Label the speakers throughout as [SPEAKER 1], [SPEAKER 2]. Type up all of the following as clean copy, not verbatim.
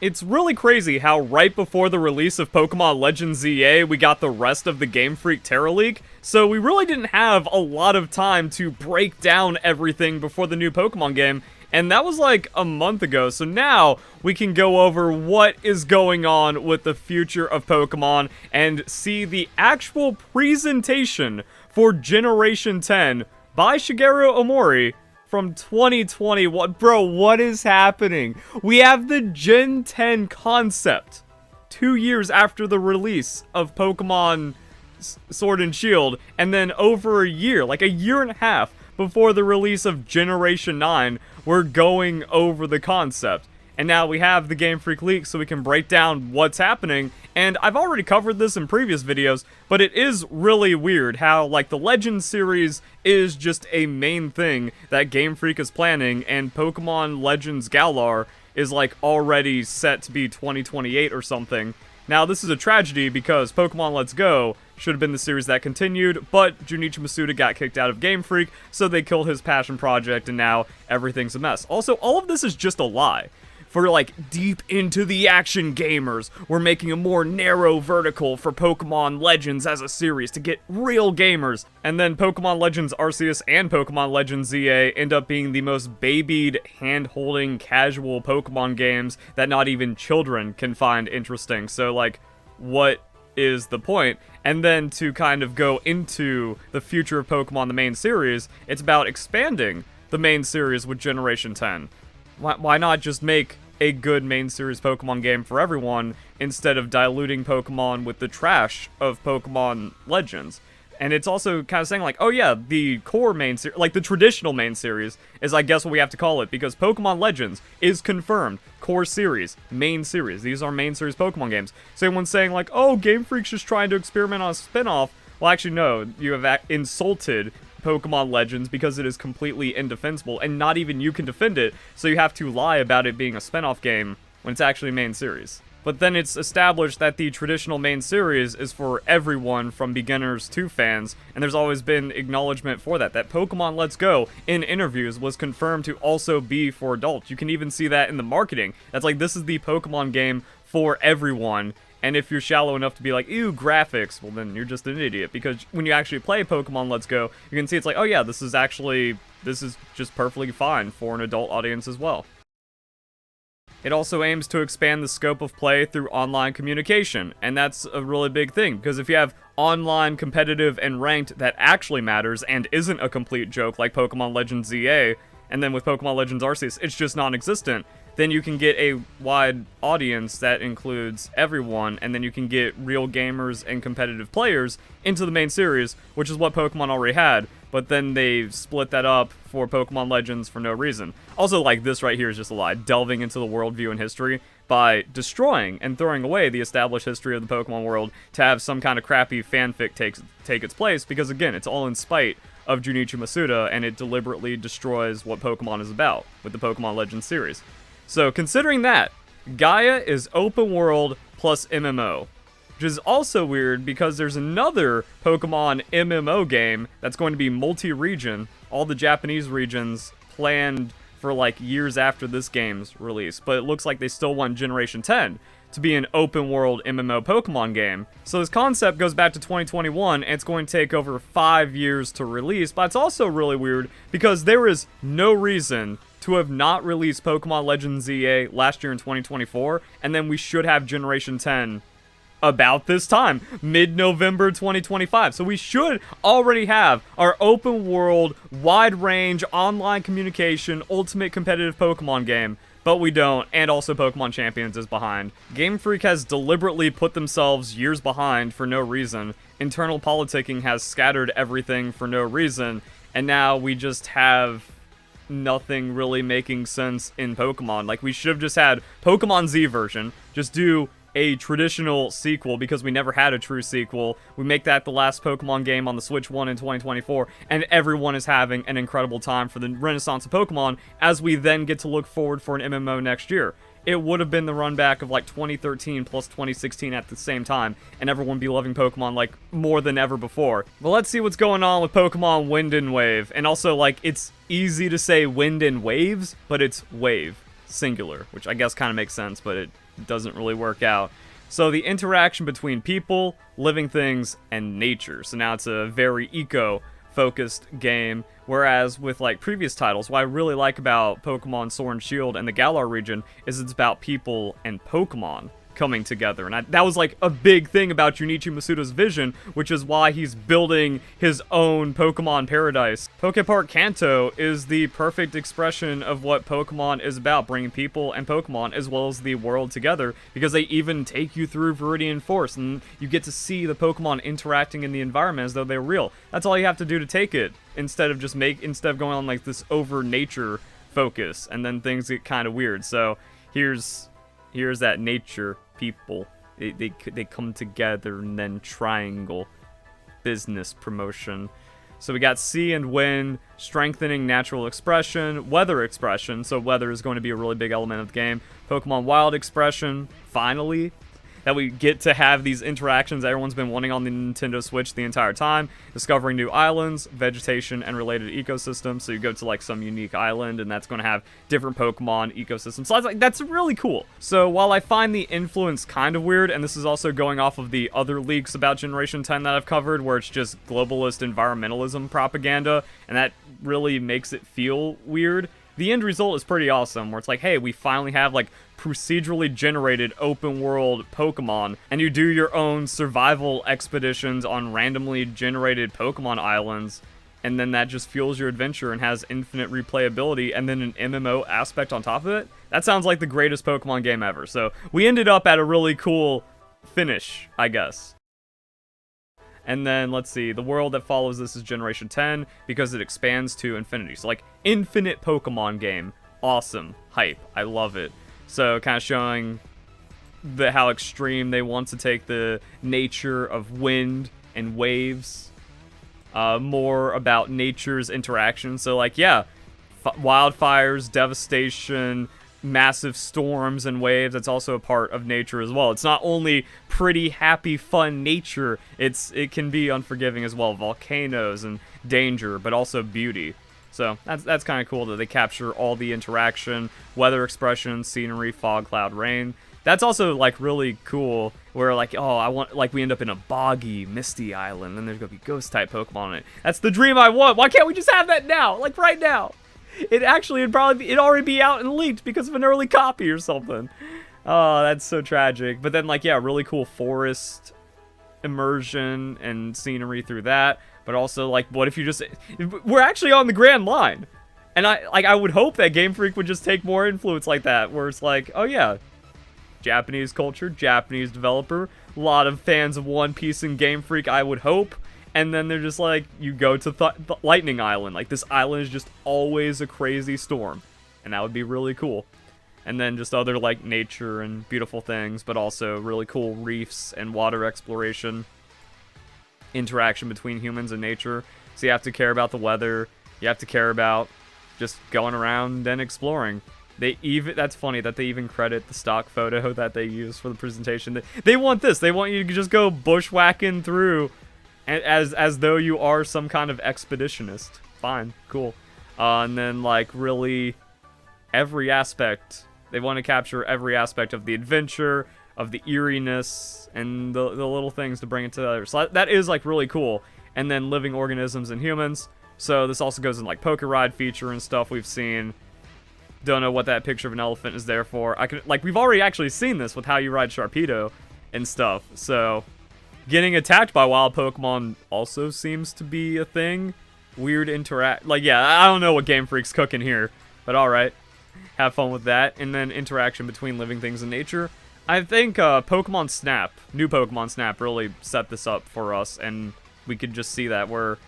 [SPEAKER 1] It's really crazy how right before the release of Pokemon Legends ZA, we got the rest of the Game Freak Teraleak, so we really didn't have a lot of time to break down everything before the new Pokemon game, and that was like a month ago, so now we can go over what is going on with the future of Pokemon and see the actual presentation for Generation 10 by Shigeru Omori from 2021. Bro, what is happening? We have the Gen 10 concept 2 years after the release of Pokemon Sword and Shield, and then over a year, like a year and a half before the release of Generation 9, we're going over the concept. And now we have the Game Freak leak so we can break down what's happening. And I've already covered this in previous videos, but it is really weird how, like, the Legends series is just a main thing that Game Freak is planning, and Pokemon Legends Galar is, like, already set to be 2028 or something. Now, this is a tragedy because Pokemon Let's Go should have been the series that continued, but Junichi Masuda got kicked out of Game Freak, so they killed his passion project, and now everything's a mess. Also, all of this is just a lie. For, like, deep into the action gamers, we're making a more narrow vertical for Pokemon Legends as a series to get real gamers. And then Pokemon Legends Arceus and Pokemon Legends ZA end up being the most babied, hand-holding, casual Pokemon games that not even children can find interesting. So, like, what is the point? And then to kind of go into the future of Pokemon, the main series, it's about expanding the main series with Generation 10. Why not just make a good main series Pokemon game for everyone instead of diluting Pokemon with the trash of Pokemon Legends? And it's also kind of saying, like, oh yeah, the core main series, like the traditional main series, is I guess what we have to call it, because Pokemon Legends is confirmed core series, main series. These are main series Pokemon games. So everyone's saying, like, oh, Game Freak's just trying to experiment on a spin-off. Well, actually, no, you have insulted Pokemon Legends because it is completely indefensible, and not even you can defend it, so you have to lie about it being a spin-off game when it's actually main series. But then it's established that the traditional main series is for everyone from beginners to fans, and there's always been acknowledgement for that Pokemon Let's Go, in interviews, was confirmed to also be for adults. You can even see that in the marketing. That's like, this is the Pokemon game for everyone. And if you're shallow enough to be like, ew, graphics, well then you're just an idiot. Because when you actually play Pokemon Let's Go, you can see it's like, oh yeah, this is just perfectly fine for an adult audience as well. It also aims to expand the scope of play through online communication, and that's a really big thing, because if you have online, competitive, and ranked that actually matters and isn't a complete joke like Pokemon Legends ZA, and then with Pokemon Legends Arceus, it's just non-existent, then you can get a wide audience that includes everyone, and then you can get real gamers and competitive players into the main series, which is what Pokemon already had, but then they split that up for Pokemon Legends for no reason. Also, like, this right here is just a lie, delving into the worldview and history by destroying and throwing away the established history of the Pokemon world to have some kind of crappy fanfic take its place, because again, it's all in spite of Junichi Masuda, and it deliberately destroys what Pokemon is about with the Pokemon Legends series. So, considering that, Gaia is open world plus MMO, which is also weird because there's another Pokemon MMO game that's going to be multi-region, all the Japanese regions planned for like years after this game's release, but it looks like they still want Generation 10 to be an open world MMO Pokemon game. So this concept goes back to 2021, and it's going to take over 5 years to release, but it's also really weird because there is no reason to have not released Pokemon Legends ZA last year in 2024, and then we should have Generation 10 about this time, mid-November 2025. So we should already have our open world, wide range, online communication, ultimate competitive Pokemon game, but we don't, and also Pokemon Champions is behind. Game Freak has deliberately put themselves years behind for no reason. Internal politicking has scattered everything for no reason, and now we just have nothing really making sense in Pokemon. Like, we should have just had Pokemon Z version, just do a traditional sequel, because we never had a true sequel. We make that the last Pokemon game on the Switch 1 in 2024, and everyone is having an incredible time for the renaissance of Pokemon, as we then get to look forward for an MMO next year. It would have been the run back of like 2013 plus 2016 at the same time, and everyone would be loving Pokemon like more than ever before. But let's see what's going on with Pokemon Wind and Wave. And also, like, it's easy to say Wind and Waves, but it's Wave, singular, which I guess kind of makes sense, but it doesn't really work out. So the interaction between people, living things, and nature. So now it's a very eco-focused game, whereas with like previous titles, what I really like about Pokemon Sword and Shield and the Galar region is it's about people and Pokemon coming together. And that was like a big thing about Junichi Masuda's vision, which is why he's building his own Pokemon paradise. Pokepark Kanto is the perfect expression of what Pokemon is about, bringing people and Pokemon as well as the world together, because they even take you through Viridian Forest and you get to see the Pokemon interacting in the environment as though they're real. That's all you have to do to take it, instead of going on like this over nature focus, and then things get kind of weird. So here's that nature people. They come together and then triangle business promotion. So we got sea and wind, strengthening natural expression, weather expression. So weather is going to be a really big element of the game. Pokemon wild expression, finally. That we get to have these interactions everyone's been wanting on the Nintendo Switch the entire time. Discovering new islands, vegetation, and related ecosystems. So you go to like some unique island, and that's going to have different Pokemon ecosystems. So I was like, that's really cool. So while I find the influence kind of weird, and this is also going off of the other leaks about Generation 10 that I've covered, where it's just globalist environmentalism propaganda, and that really makes it feel weird. The end result is pretty awesome, where it's like, hey, we finally have like procedurally generated open world Pokemon, and you do your own survival expeditions on randomly generated Pokemon islands, and then that just fuels your adventure and has infinite replayability, and then an MMO aspect on top of it. That sounds like the greatest Pokemon game ever. So we ended up at a really cool finish, I guess. And then, let's see, the world that follows this is Generation 10, because it expands to infinity. So, like, infinite Pokemon game. Awesome. Hype. I love it. So, kind of showing how extreme they want to take the nature of wind and waves. More about nature's interaction. So, like, yeah, wildfires, devastation, massive storms and waves. That's also a part of nature as well. It's not only pretty, happy, fun nature, it can be unforgiving as well. Volcanoes and danger, but also beauty. So that's kind of cool that they capture all the interaction, weather expression, scenery, fog, cloud, rain. That's also like really cool, where like, oh, we end up in a boggy, misty island, and there's gonna be ghost type Pokemon on it. That's the dream I want. Why can't we just have that now? Like right now. It'd already be out and leaked because of an early copy or something. Oh, that's so tragic. But then, like, yeah, really cool forest immersion and scenery through that. But also, like, what if we're actually on the Grand Line. And I would hope that Game Freak would just take more influence like that, where it's like, oh yeah, Japanese culture, Japanese developer, a lot of fans of One Piece and Game Freak, I would hope. And then they're just like, you go to Lightning Island. Like, this island is just always a crazy storm. And that would be really cool. And then just other, like, nature and beautiful things, but also really cool reefs and water exploration. Interaction between humans and nature. So you have to care about the weather. You have to care about just going around and exploring. That's funny that they even credit the stock photo that they use for the presentation. They want this. They want you to just go bushwhacking through as though you are some kind of expeditionist. Fine, cool. And then, like, really every aspect. They want to capture every aspect of the adventure, of the eeriness, and the little things to bring it together. So that is, like, really cool. And then living organisms and humans. So this also goes in, like, Poke Ride feature and stuff we've seen. Don't know what that picture of an elephant is there for. We've already actually seen this with how you ride Sharpedo and stuff. So getting attacked by wild Pokemon also seems to be a thing. Weird yeah, I don't know what Game Freak's cooking here, but alright. Have fun with that. And then interaction between living things and nature. I think Pokemon Snap, new Pokemon Snap, really set this up for us, and we could just see that, where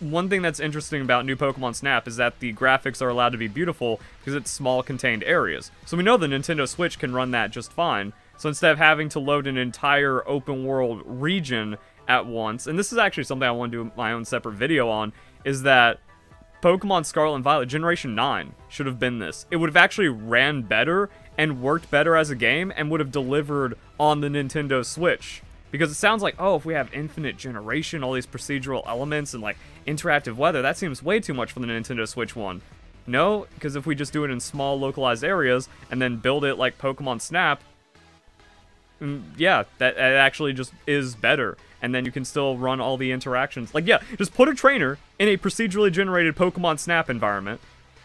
[SPEAKER 1] one thing that's interesting about new Pokemon Snap is that the graphics are allowed to be beautiful because it's small contained areas. So we know the Nintendo Switch can run that just fine. So instead of having to load an entire open world region at once, and this is actually something I want to do my own separate video on, is that Pokemon Scarlet and Violet Generation 9 should have been this. It would have actually ran better and worked better as a game and would have delivered on the Nintendo Switch. Because it sounds like, oh, if we have infinite generation, all these procedural elements and like interactive weather, that seems way too much for the Nintendo Switch one. No, because if we just do it in small localized areas and then build it like Pokemon Snap, yeah, that actually just is better. And then you can still run all the interactions. Like, yeah, just put a trainer in a procedurally generated Pokemon Snap environment,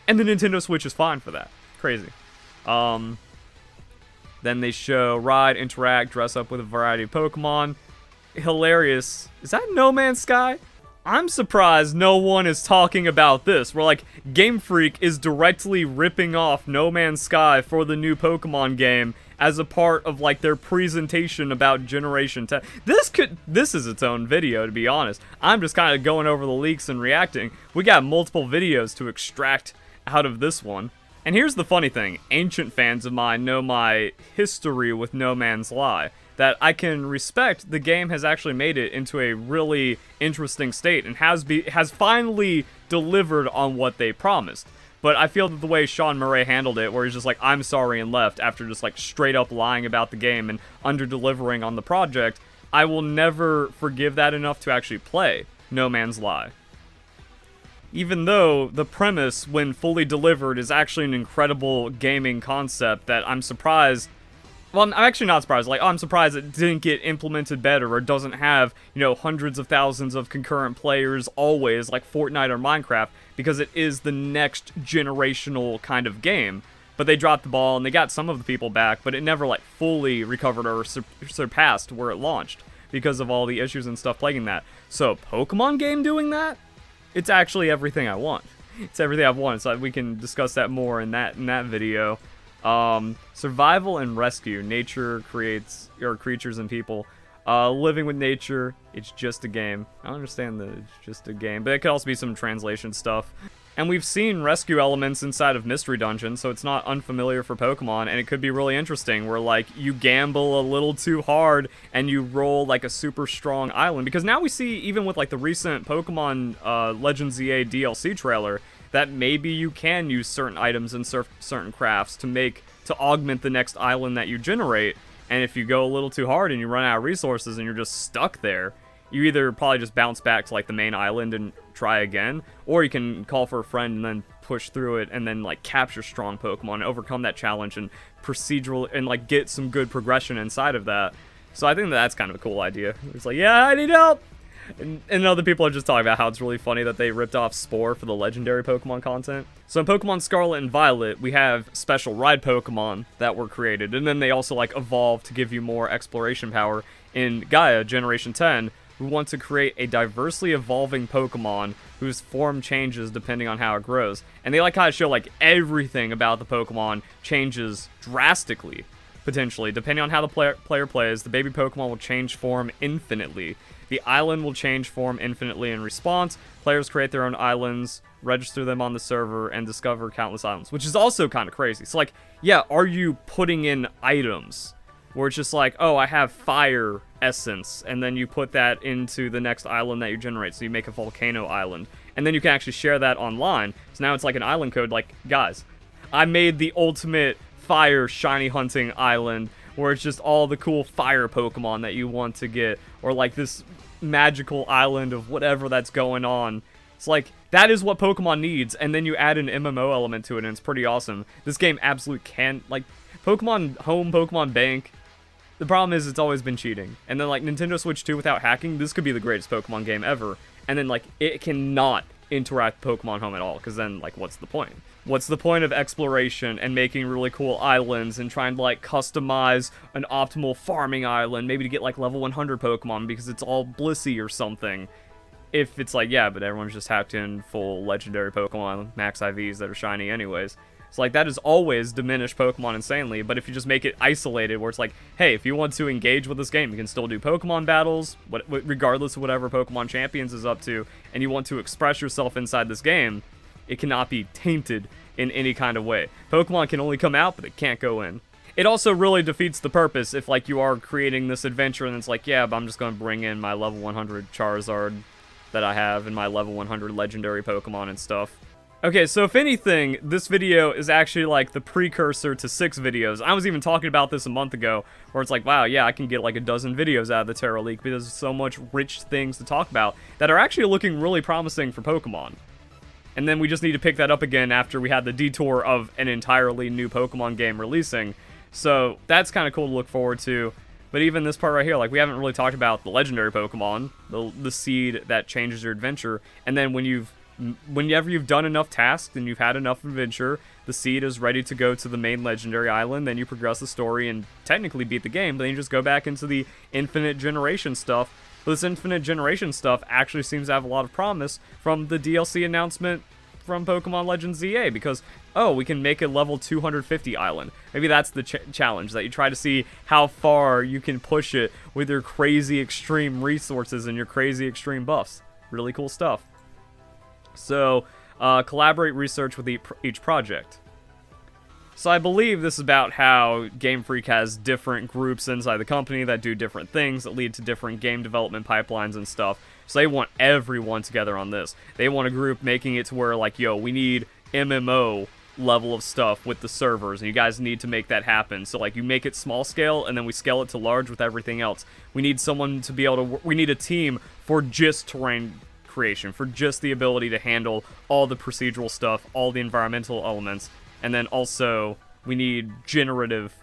[SPEAKER 1] and the Nintendo Switch is fine for that. Crazy. Then they show ride, interact, dress up with a variety of Pokemon. Hilarious. Is that No Man's Sky? I'm surprised no one is talking about this. Where, like, Game Freak is directly ripping off No Man's Sky for the new Pokemon game as a part of, like, their presentation about Generation 10. This is its own video, to be honest. I'm just kind of going over the leaks and reacting. We got multiple videos to extract out of this one. And here's the funny thing. Ancient fans of mine know my history with No Man's Sky. That I can respect the game has actually made it into a really interesting state and has finally delivered on what they promised. But I feel that the way Sean Murray handled it, where he's just like, I'm sorry, and left after just like straight up lying about the game and under-delivering on the project, I will never forgive that enough to actually play No Man's Sky. Even though the premise, when fully delivered, is actually an incredible gaming concept that I'm surprised. Well, I'm actually not surprised. Like, I'm surprised it didn't get implemented better or doesn't have, you know, hundreds of thousands of concurrent players always, like Fortnite or Minecraft, because it is the next generational kind of game. But they dropped the ball and they got some of the people back, but it never, like, fully recovered or surpassed where it launched because of all the issues and stuff plaguing that. So, Pokemon game doing that? It's actually everything I want. It's everything I've wanted, so we can discuss that more in that video. Survival and rescue. Nature creates creatures and people. Living with nature. It's just a game. I understand that it's just a game, but it could also be some translation stuff. And we've seen rescue elements inside of Mystery Dungeon, so it's not unfamiliar for Pokemon, and it could be really interesting where, like, you gamble a little too hard and you roll, like, a super strong island. Because now we see, even with, like, the recent Pokemon Legends ZA DLC trailer, that maybe you can use certain items and certain crafts to augment the next island that you generate. And if you go a little too hard and you run out of resources and you're just stuck there, you either probably just bounce back to, like, the main island and try again, or you can call for a friend and then push through it and then, like, capture strong Pokemon and overcome that challenge and procedural and, like, get some good progression inside of that. So I think that's kind of a cool idea. It's like, yeah, I need help! And other people are just talking about how it's really funny that they ripped off Spore for the legendary Pokemon content. So in Pokemon Scarlet and Violet, we have special ride Pokemon that were created, and then they also, like, evolve to give you more exploration power. In Gaia Generation 10, we want to create a diversely evolving Pokemon whose form changes depending on how it grows. And they, like, kind of show, like, everything about the Pokemon changes drastically, potentially. Depending on how the player plays, the baby Pokemon will change form infinitely. The island will change form infinitely in response. Players create their own islands, register them on the server, and discover countless islands, which is also kind of crazy. So, like, yeah, are you putting in items where it's just like, oh, I have fire essence, and then you put that into the next island that you generate, so you make a volcano island, and then you can actually share that online. So now it's like an island code, like, guys, I made the ultimate fire shiny hunting island, where it's just all the cool fire Pokemon that you want to get, or like this magical island of whatever that's going on. It's like, that is what Pokemon needs, and then you add an MMO element to it, and it's pretty awesome. This game absolutely can, like, Pokemon Home, Pokemon Bank, the problem is it's always been cheating. And then, like, Nintendo Switch 2 without hacking, this could be the greatest Pokemon game ever. And then, like, it cannot interact with Pokemon Home at all, because then, like, what's the point? What's the point of exploration and making really cool islands and trying to, like, customize an optimal farming island, maybe to get, like, level 100 Pokemon because it's all Blissey or something? If it's like, yeah, but everyone's just hacked in full legendary Pokemon, max IVs that are shiny anyways. So, like, that has always diminished Pokemon insanely, but if you just make it isolated, where it's like, hey, if you want to engage with this game, you can still do Pokemon battles, regardless of whatever Pokemon Champions is up to, and you want to express yourself inside this game, it cannot be tainted in any kind of way. Pokemon can only come out, but it can't go in. It also really defeats the purpose if, like, you are creating this adventure and it's like, yeah, but I'm just going to bring in my level 100 Charizard that I have and my level 100 legendary Pokemon and stuff. Okay, so if anything, this video is actually like the precursor to 6 videos. I was even talking about this a month ago, where it's like, wow, yeah, I can get like a dozen videos out of the Teraleak because there's so much rich things to talk about that are actually looking really promising for Pokemon. And then we just need to pick that up again after we had the detour of an entirely new Pokemon game releasing. So that's kind of cool to look forward to. But But even this part right here, like, we haven't really talked about the legendary Pokemon, the seed that changes your adventure. And then whenever you've done enough tasks and you've had enough adventure, the seed is ready to go to the main legendary island. Then you progress the story and technically beat the game. But then you just go back into the infinite generation stuff. But this infinite generation stuff actually seems to have a lot of promise from the DLC announcement from Pokemon Legends ZA, because, oh, we can make a level 250 island. Maybe that's the challenge, that you try to see how far you can push it with your crazy extreme resources and your crazy extreme buffs. Really cool stuff. So, collaborate research with each project. So I believe this is about how Game Freak has different groups inside the company that do different things that lead to different game development pipelines and stuff. So they want everyone together on this. They want a group making it to where, like, yo, we need MMO level of stuff with the servers, and you guys need to make that happen. So, like, you make it small scale, and then we scale it to large with everything else. We need someone to be able to... We need a team for just terrain creation, for just the ability to handle all the procedural stuff, all the environmental elements. And then also, we need generative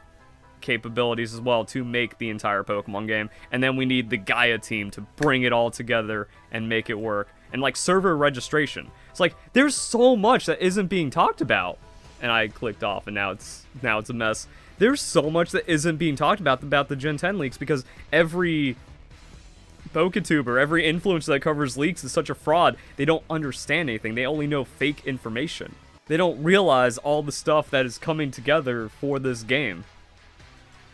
[SPEAKER 1] capabilities as well to make the entire Pokemon game. And then we need the Gaia team to bring it all together and make it work. And, like, server registration. It's like, there's so much that isn't being talked about. And I clicked off, and now it's a mess. There's so much that isn't being talked about the Gen 10 leaks, because every PokeTuber, every influencer that covers leaks is such a fraud. They don't understand anything. They only know fake information. They don't realize all the stuff that is coming together for this game.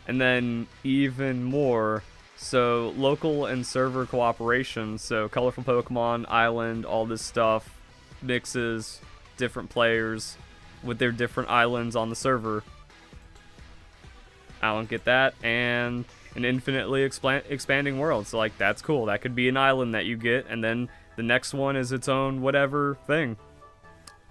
[SPEAKER 1] And then even more, so local and server cooperation, so colorful Pokemon, island, all this stuff, mixes, different players with their different islands on the server. I don't get that. And an infinitely expanding world. So, like, that's cool. That could be an island that you get, and then the next one is its own whatever thing.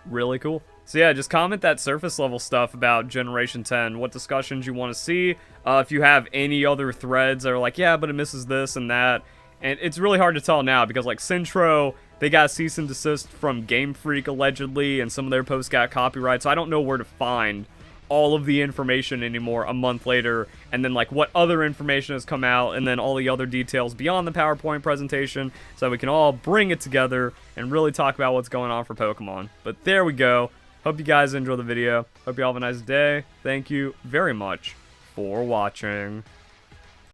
[SPEAKER 1] Really cool. So yeah, just comment that surface level stuff about Generation 10, what discussions you want to see. If you have any other threads that are like, yeah, but it misses this and that. And it's really hard to tell now, because, like, Centro, they got cease and desist from Game Freak, allegedly, and some of their posts got copyright, so I don't know where to find all of the information anymore a month later, and then, like, what other information has come out, and then all the other details beyond the PowerPoint presentation, so we can all bring it together and really talk about what's going on for Pokemon. But there we go. Hope you guys enjoy the video. Hope you all have a nice day. Thank you very much for watching.